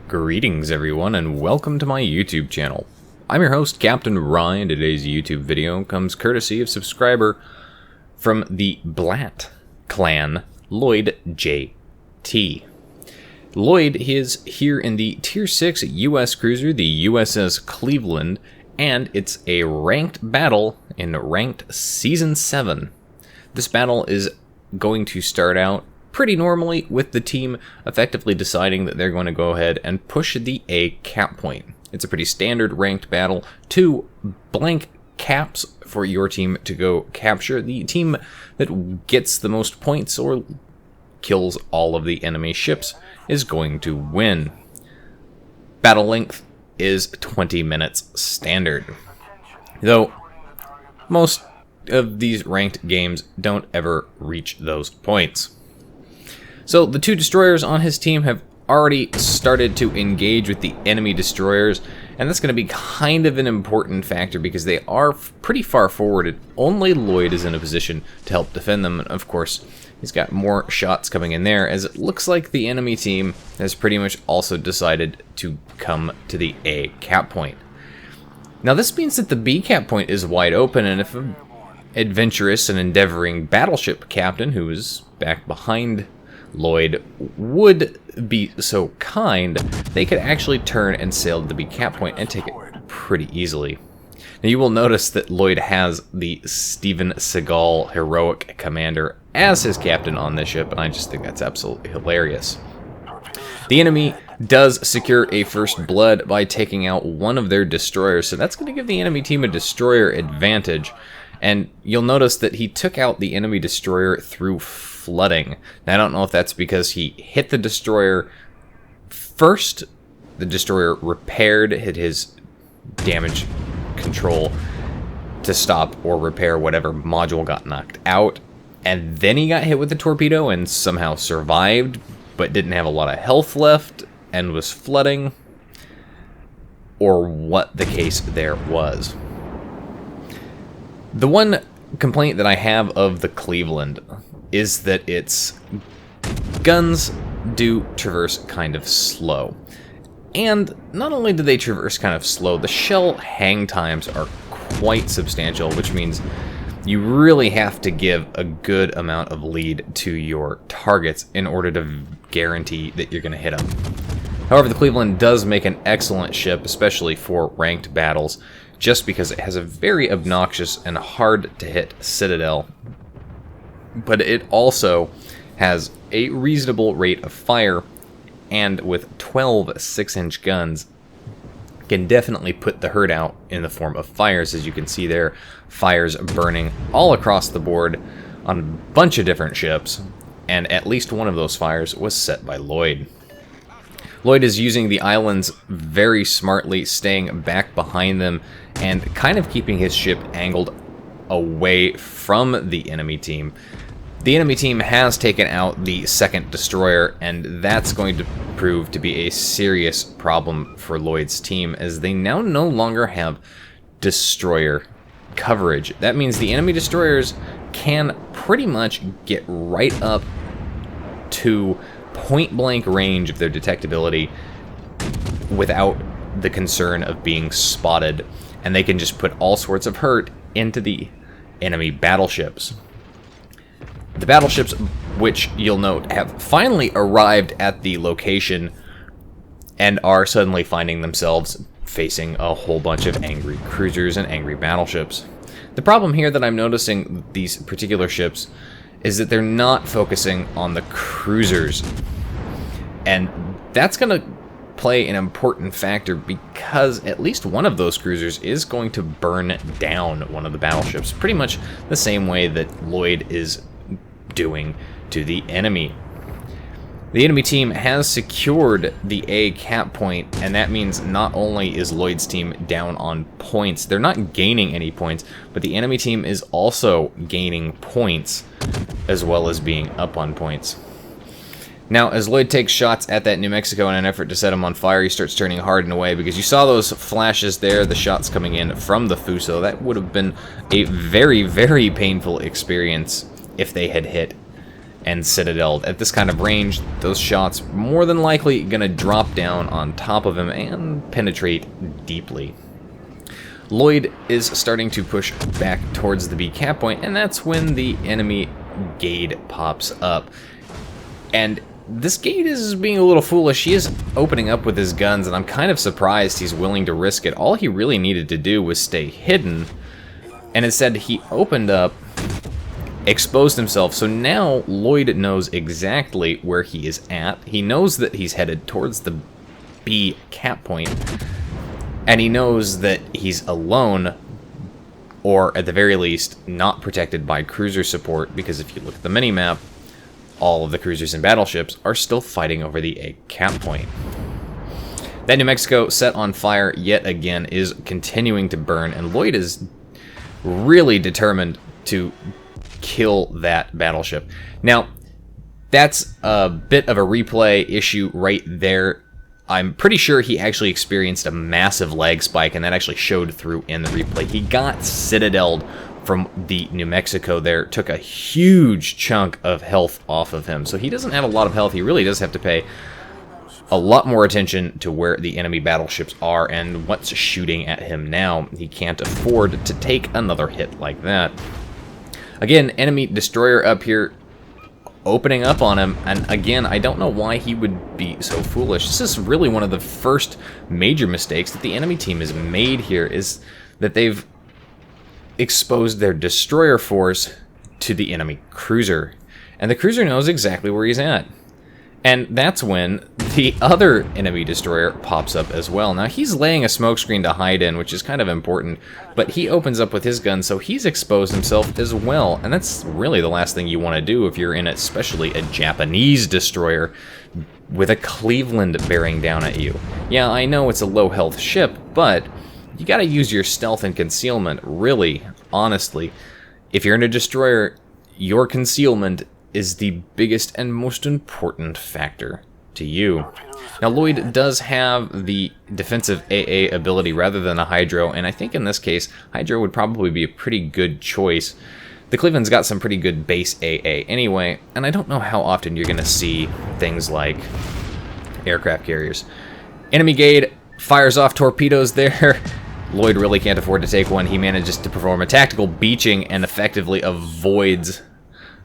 Greetings everyone and welcome to my YouTube channel. I'm your host Captain Ryan. Today's YouTube video comes courtesy of subscriber from the Blatt clan, Lloyd JT. Lloyd is here in the Tier 6 US cruiser, the USS Cleveland, and it's a ranked battle in Ranked Season 7. This battle is going to start out pretty normally, with the team effectively deciding that they're going to go ahead and push the A cap point. It's a pretty standard ranked battle. 2 blank caps for your team to go capture. The team that gets the most points or kills all of the enemy ships is going to win. Battle length is 20 minutes standard. Though most of these ranked games don't ever reach those points. So the 2 destroyers on his team have already started to engage with the enemy destroyers, and that's going to be kind of an important factor because they are pretty far forwarded. Only Lloyd is in a position to help defend them, and of course he's got more shots coming in there, as it looks like the enemy team has pretty much also decided to come to the A cap point. Now this means that the B cap point is wide open, and if an adventurous and endeavoring battleship captain who is back behind Lloyd would be so kind, they could actually turn and sail to the B cap point and take it pretty easily. Now you will notice that Lloyd has the Steven Seagal heroic commander as his captain on this ship, and I just think that's absolutely hilarious. The enemy does secure a first blood by taking out one of their destroyers, so that's going to give the enemy team a destroyer advantage. And you'll notice that he took out the enemy destroyer through flooding. Now, I don't know if that's because he hit the destroyer first, the destroyer repaired, hit his damage control to stop or repair whatever module got knocked out, and then he got hit with the torpedo and somehow survived, but didn't have a lot of health left and was flooding, or what the case there was. The one complaint that I have of the Cleveland is that its guns do traverse kind of slow. And not only do they traverse kind of slow, the shell hang times are quite substantial, which means you really have to give a good amount of lead to your targets in order to guarantee that you're going to hit them. However, the Cleveland does make an excellent ship, especially for ranked battles, just because it has a very obnoxious and hard to hit citadel, but it also has a reasonable rate of fire, and with 12 6-inch guns can definitely put the hurt out in the form of fires. As you can see there, fires burning all across the board on a bunch of different ships, and at least one of those fires was set by Lloyd. Lloyd is using the islands very smartly, staying back behind them and kind of keeping his ship angled away from the enemy team. The enemy team has taken out the second destroyer, and that's going to prove to be a serious problem for Lloyd's team, as they now no longer have destroyer coverage. That means the enemy destroyers can pretty much get right up to point-blank range of their detectability without the concern of being spotted, and they can just put all sorts of hurt into the enemy battleships. The battleships, which you'll note, have finally arrived at the location and are suddenly finding themselves facing a whole bunch of angry cruisers and angry battleships. The problem here that I'm noticing these particular ships is that they're not focusing on the cruisers, and that's going to play an important factor because at least one of those cruisers is going to burn down one of the battleships, pretty much the same way that Lloyd is doing to the enemy. The enemy team has secured the A cap point, and that means not only is Lloyd's team down on points, they're not gaining any points, but the enemy team is also gaining points as well as being up on points. Now, as Lloyd takes shots at that New Mexico in an effort to set him on fire, he starts turning hard and away, because you saw those flashes there, the shots coming in from the Fuso. That would have been a very, very painful experience if they had hit and citadeled. At this kind of range, those shots more than likely going to drop down on top of him and penetrate deeply. Lloyd is starting to push back towards the B cap point, and that's when the enemy Gade pops up. And this Gade is being a little foolish. He is opening up with his guns, and I'm kind of surprised he's willing to risk it. All he really needed to do was stay hidden, and instead he opened up, exposed himself. So now Lloyd knows exactly where he is at. He knows that he's headed towards the B cap point, and he knows that he's alone, or at the very least not protected by cruiser support, because if you look at the minimap, all of the cruisers and battleships are still fighting over the A cap point. That New Mexico, set on fire yet again, is continuing to burn, and Lloyd is really determined to kill that battleship. Now, that's a bit of a replay issue right there. I'm pretty sure he actually experienced a massive lag spike, and that actually showed through in the replay. He got citadeled from the New Mexico there, took a huge chunk of health off of him. So he doesn't have a lot of health. He really does have to pay a lot more attention to where the enemy battleships are and what's shooting at him now. He can't afford to take another hit like that. Again, enemy destroyer up here opening up on him, and again, I don't know why he would be so foolish. This is really one of the first major mistakes that the enemy team has made here, is that they've exposed their destroyer force to the enemy cruiser, and the cruiser knows exactly where he's at. And that's when the other enemy destroyer pops up as well. Now, he's laying a smokescreen to hide in, which is kind of important, but he opens up with his gun, so he's exposed himself as well. And that's really the last thing you want to do if you're in especially a Japanese destroyer with a Cleveland bearing down at you. Yeah, I know it's a low-health ship, but you got to use your stealth and concealment, really, honestly. If you're in a destroyer, your concealment is the biggest and most important factor to you. Now, Lloyd does have the defensive AA ability rather than a Hydro, and I think in this case, Hydro would probably be a pretty good choice. The Cleveland's got some pretty good base AA anyway, and I don't know how often you're going to see things like aircraft carriers. Enemy Gade fires off torpedoes there. Lloyd really can't afford to take one. He manages to perform a tactical beaching and effectively avoids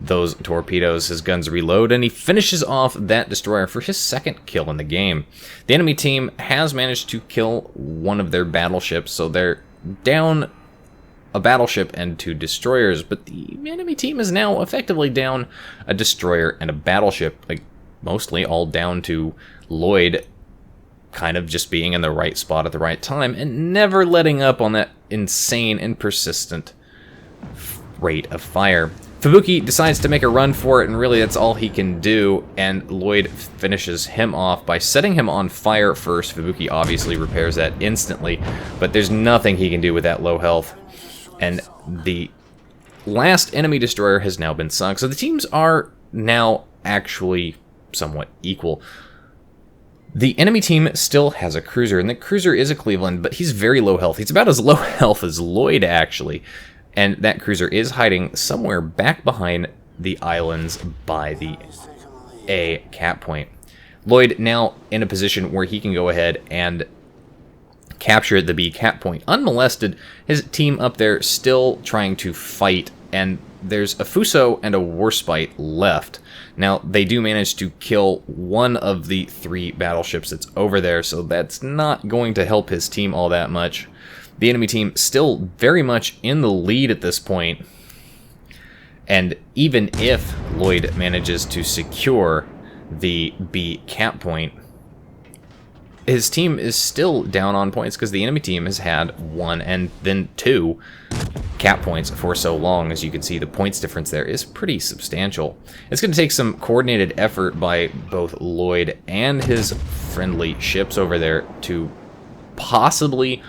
those torpedoes. His guns reload, and he finishes off that destroyer for his second kill in the game. The enemy team has managed to kill one of their battleships, so they're down a battleship and 2 destroyers, but the enemy team is now effectively down a destroyer and a battleship, like mostly all down to Lloyd kind of just being in the right spot at the right time and never letting up on that insane and persistent rate of fire. Fubuki decides to make a run for it, and really that's all he can do, and Lloyd finishes him off by setting him on fire first. Fubuki obviously repairs that instantly, but there's nothing he can do with that low health. And the last enemy destroyer has now been sunk, so the teams are now actually somewhat equal. The enemy team still has a cruiser, and the cruiser is a Cleveland, but he's very low health. He's about as low health as Lloyd, actually. And that cruiser is hiding somewhere back behind the islands by the A cap point. Lloyd now in a position where he can go ahead and capture the B cap point unmolested. His team up there still trying to fight, and there's a Fuso and a Warspite left. Now, they do manage to kill one of the 3 battleships that's over there, so that's not going to help his team all that much. The enemy team still very much in the lead at this point. And even if Lloyd manages to secure the B cap point, his team is still down on points because the enemy team has had 1 and then 2 cap points for so long. As you can see, the points difference there is pretty substantial. It's going to take some coordinated effort by both Lloyd and his friendly ships over there to possibly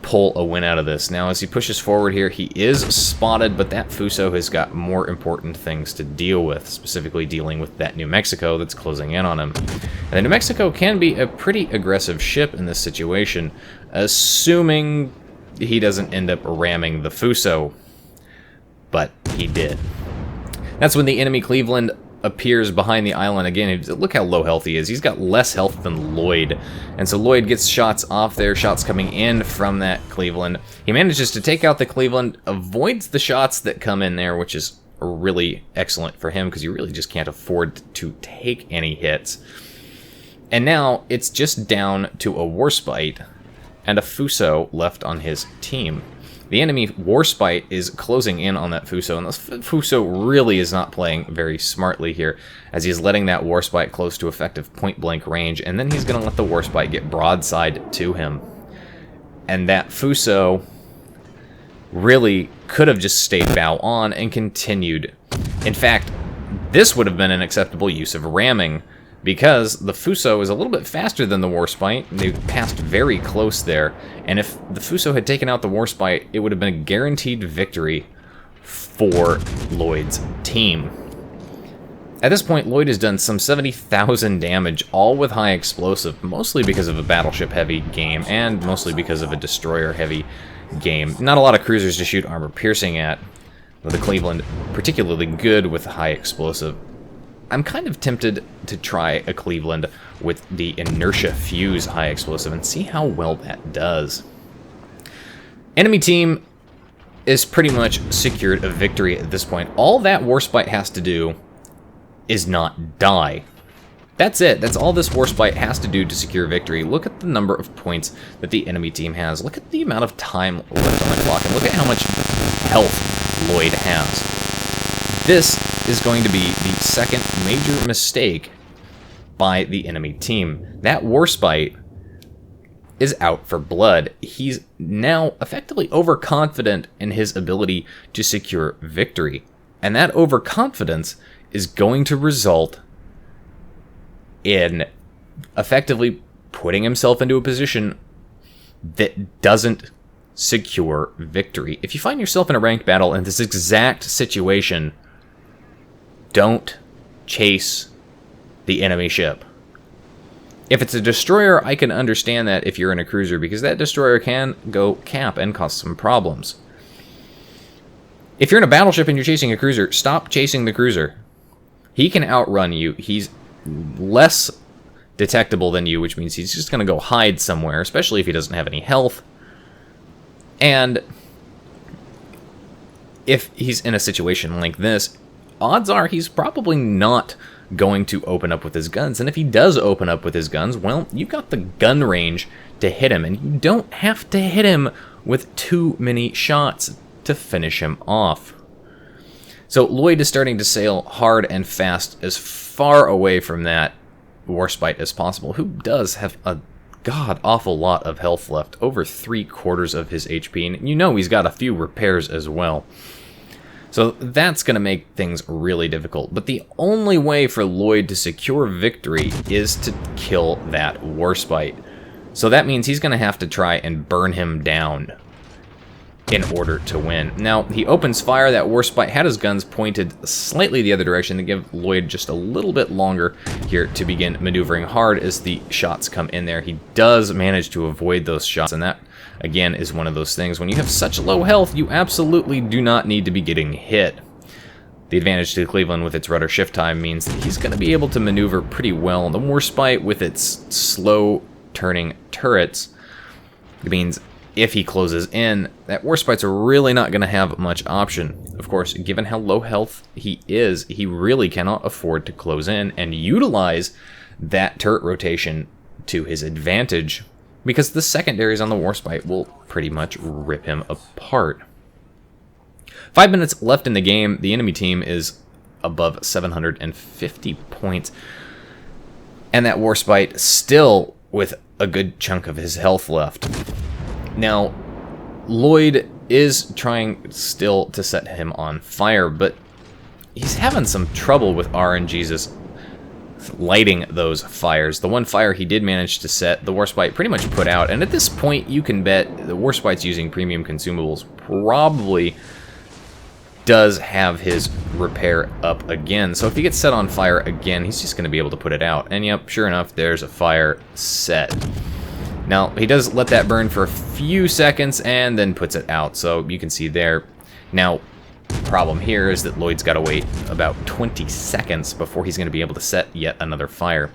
pull a win out of this. Now, as he pushes forward here, he is spotted, but that Fuso has got more important things to deal with, specifically dealing with that New Mexico that's closing in on him. And the New Mexico can be a pretty aggressive ship in this situation, assuming he doesn't end up ramming the Fuso, but he did. That's when the enemy Cleveland appears behind the island again. Look how low health he is. He's got less health than Lloyd. And so Lloyd gets shots off there, shots coming in from that Cleveland. He manages to take out the Cleveland, avoids the shots that come in there, which is really excellent for him because you really just can't afford to take any hits. And now it's just down to a Warspite and a Fuso left on his team. The enemy Warspite is closing in on that Fuso, and this Fuso really is not playing very smartly here, as he's letting that Warspite close to effective point-blank range, and then he's going to let the Warspite get broadside to him. And that Fuso really could have just stayed bow on and continued. In fact, this would have been an acceptable use of ramming, because the Fuso is a little bit faster than the Warspite. They passed very close there, and if the Fuso had taken out the Warspite, it would have been a guaranteed victory for Lloyd's team. At this point, Lloyd has done some 70,000 damage, all with high explosive, mostly because of a battleship-heavy game, and mostly because of a destroyer-heavy game. Not a lot of cruisers to shoot armor-piercing at, with the Cleveland particularly good with high explosive. I'm kind of tempted to try a Cleveland with the Inertia Fuse high explosive and see how well that does. Enemy team is pretty much secured a victory at this point. All that Warspite has to do is not die. That's it. That's all this Warspite has to do to secure victory. Look at the number of points that the enemy team has. Look at the amount of time left on the clock, and look at how much health Lloyd has. This is going to be the second major mistake by the enemy team. That Warspite is out for blood. He's now effectively overconfident in his ability to secure victory. And that overconfidence is going to result in effectively putting himself into a position that doesn't secure victory. If you find yourself in a ranked battle in this exact situation, don't chase the enemy ship. If it's a destroyer, I can understand that if you're in a cruiser, because that destroyer can go cap and cause some problems. If you're in a battleship and you're chasing a cruiser, stop chasing the cruiser. He can outrun you. He's less detectable than you, which means he's just going to go hide somewhere, especially if he doesn't have any health. And if he's in a situation like this, odds are he's probably not going to open up with his guns. And if he does open up with his guns, well, you've got the gun range to hit him, and you don't have to hit him with too many shots to finish him off. So Lloyd is starting to sail hard and fast as far away from that Warspite as possible, who does have a god-awful lot of health left, over 3/4 of his HP, and you know he's got a few repairs as well. So that's going to make things really difficult. But the only way for Lloyd to secure victory is to kill that Warspite. So that means he's going to have to try and burn him down in order to win. Now, he opens fire. That Warspite had his guns pointed slightly the other direction to give Lloyd just a little bit longer here to begin maneuvering hard as the shots come in there. He does manage to avoid those shots, and that, again, is one of those things. When you have such low health, you absolutely do not need to be getting hit. The advantage to Cleveland with its rudder shift time means that he's going to be able to maneuver pretty well. The Warspite with its slow-turning turrets, it means if he closes in, that Warspite's really not going to have much option. Of course, given how low health he is, he really cannot afford to close in and utilize that turret rotation to his advantage, because the secondaries on the Warspite will pretty much rip him apart. 5 minutes left in the game. The enemy team is above 750 points. And that Warspite still with a good chunk of his health left. Now, Lloyd is trying still to set him on fire, but he's having some trouble with RNG's lighting those fires. The one fire he did manage to set, the Warspite pretty much put out, and at this point you can bet the Warspite's using premium consumables probably does have his repair up again. So if he gets set on fire again, he's just going to be able to put it out. And yep, sure enough, there's a fire set. Now, he does let that burn for a few seconds and then puts it out, so you can see there. Now, problem here is that Lloyd's got to wait about 20 seconds before he's going to be able to set yet another fire.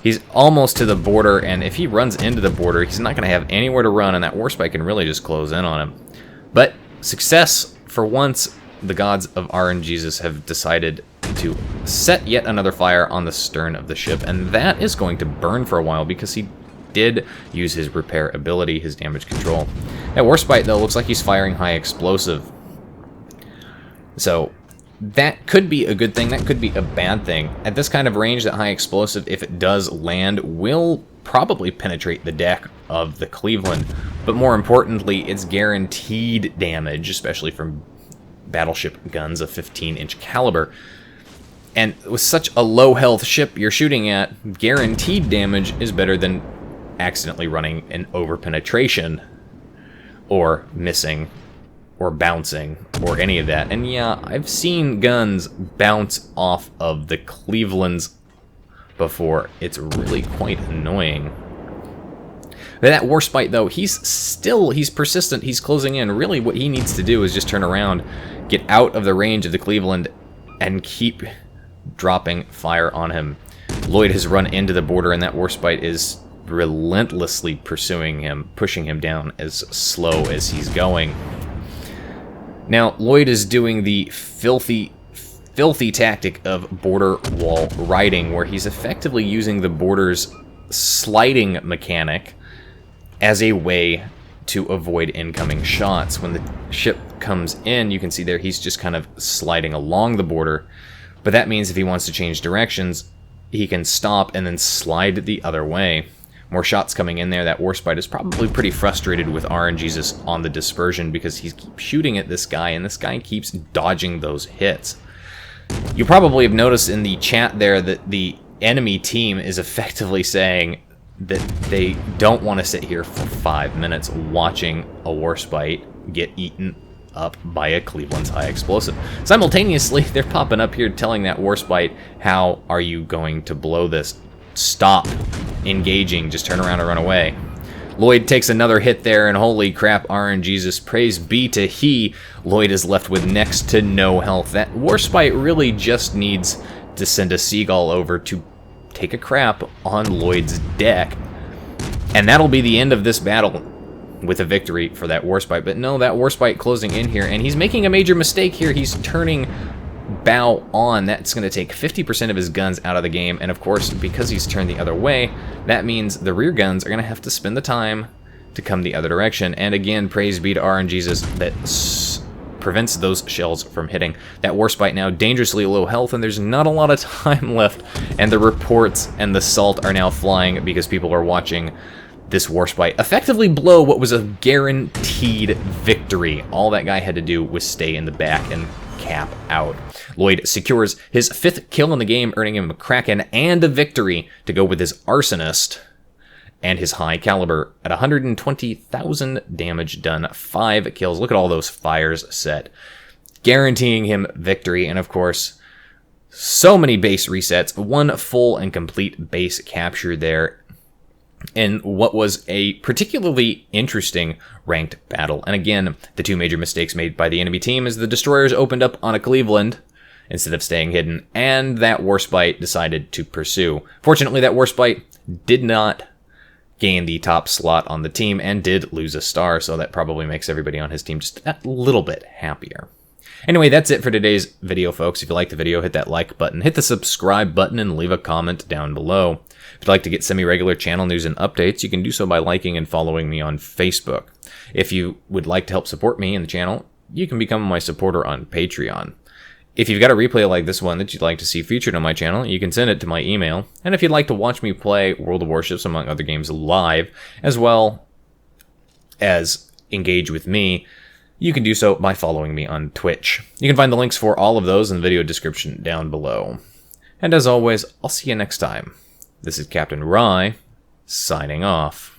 He's almost to the border, and if he runs into the border, he's not going to have anywhere to run, and that Warspite can really just close in on him. But success, for once, the gods of RNGesus have decided to set yet another fire on the stern of the ship, and that is going to burn for a while because he did use his repair ability, his damage control. That Warspite, though, looks like he's firing high explosive. So that could be a good thing, that could be a bad thing. At this kind of range, that high explosive, if it does land, will probably penetrate the deck of the Cleveland. But more importantly, it's guaranteed damage, especially from battleship guns of 15-inch caliber. And with such a low health ship you're shooting at, guaranteed damage is better than accidentally running an over-penetration or missing or bouncing or any of that. And yeah, I've seen guns bounce off of the Clevelands before. It's really quite annoying. That Warspite, though, he's persistent, he's closing in. Really what he needs to do is just turn around, get out of the range of the Cleveland, and keep dropping fire on him. Lloyd has run into the border, and that Warspite is relentlessly pursuing him, pushing him down as slow as he's going. Now, Lloyd is doing the filthy tactic of border wall riding, where he's effectively using the border's sliding mechanic as a way to avoid incoming shots. When the ship comes in, you can see there he's just kind of sliding along the border. But that means if he wants to change directions, he can stop and then slide the other way. More shots coming in there. That Warspite is probably pretty frustrated with RNGesus on the dispersion because he keeps shooting at this guy, and this guy keeps dodging those hits. You probably have noticed in the chat there that the enemy team is effectively saying that they don't want to sit here for 5 minutes watching a Warspite get eaten up by a Cleveland's high explosive. Simultaneously, they're popping up here telling that Warspite, how are you going to blow this? Stop engaging, just turn around and run away. Lloyd takes another hit there, and holy crap, RNGesus, praise be to he. Lloyd is left with next to no health. That Warspite really just needs to send a seagull over to take a crap on Lloyd's deck, and that'll be the end of this battle with a victory for that Warspite. But no, that Warspite closing in here, and he's making a major mistake here. He's turning bow on. That's going to take 50% of his guns out of the game, and of course, because he's turned the other way, that means the rear guns are going to have to spend the time to come the other direction. And again, praise be to RNGesus that prevents those shells from hitting. That Warspite now dangerously low health, and there's not a lot of time left, and the reports and the salt are now flying because people are watching this Warspite effectively blow what was a guaranteed victory. All that guy had to do was stay in the back and cap out. Lloyd secures his 5th kill in the game, earning him a Kraken and a victory to go with his Arsonist and his high caliber at 120,000 damage done, 5 kills. Look at all those fires set, guaranteeing him victory. And of course, so many base resets, 1 full and complete base capture there in what was a particularly interesting ranked battle. And again, the 2 major mistakes made by the enemy team is the destroyers opened up on a Cleveland instead of staying hidden, and that Warspite decided to pursue. Fortunately, that Warspite did not gain the top slot on the team and did lose a star, so that probably makes everybody on his team just a little bit happier. Anyway, that's it for today's video, folks. If you liked the video, hit that like button, hit the subscribe button, and leave a comment down below. If you'd like to get semi-regular channel news and updates, you can do so by liking and following me on Facebook. If you would like to help support me and the channel, you can become my supporter on Patreon. If you've got a replay like this one that you'd like to see featured on my channel, you can send it to my email. And if you'd like to watch me play World of Warships, among other games, live, as well as engage with me, you can do so by following me on Twitch. You can find the links for all of those in the video description down below. And as always, I'll see you next time. This is Captain Rye, signing off.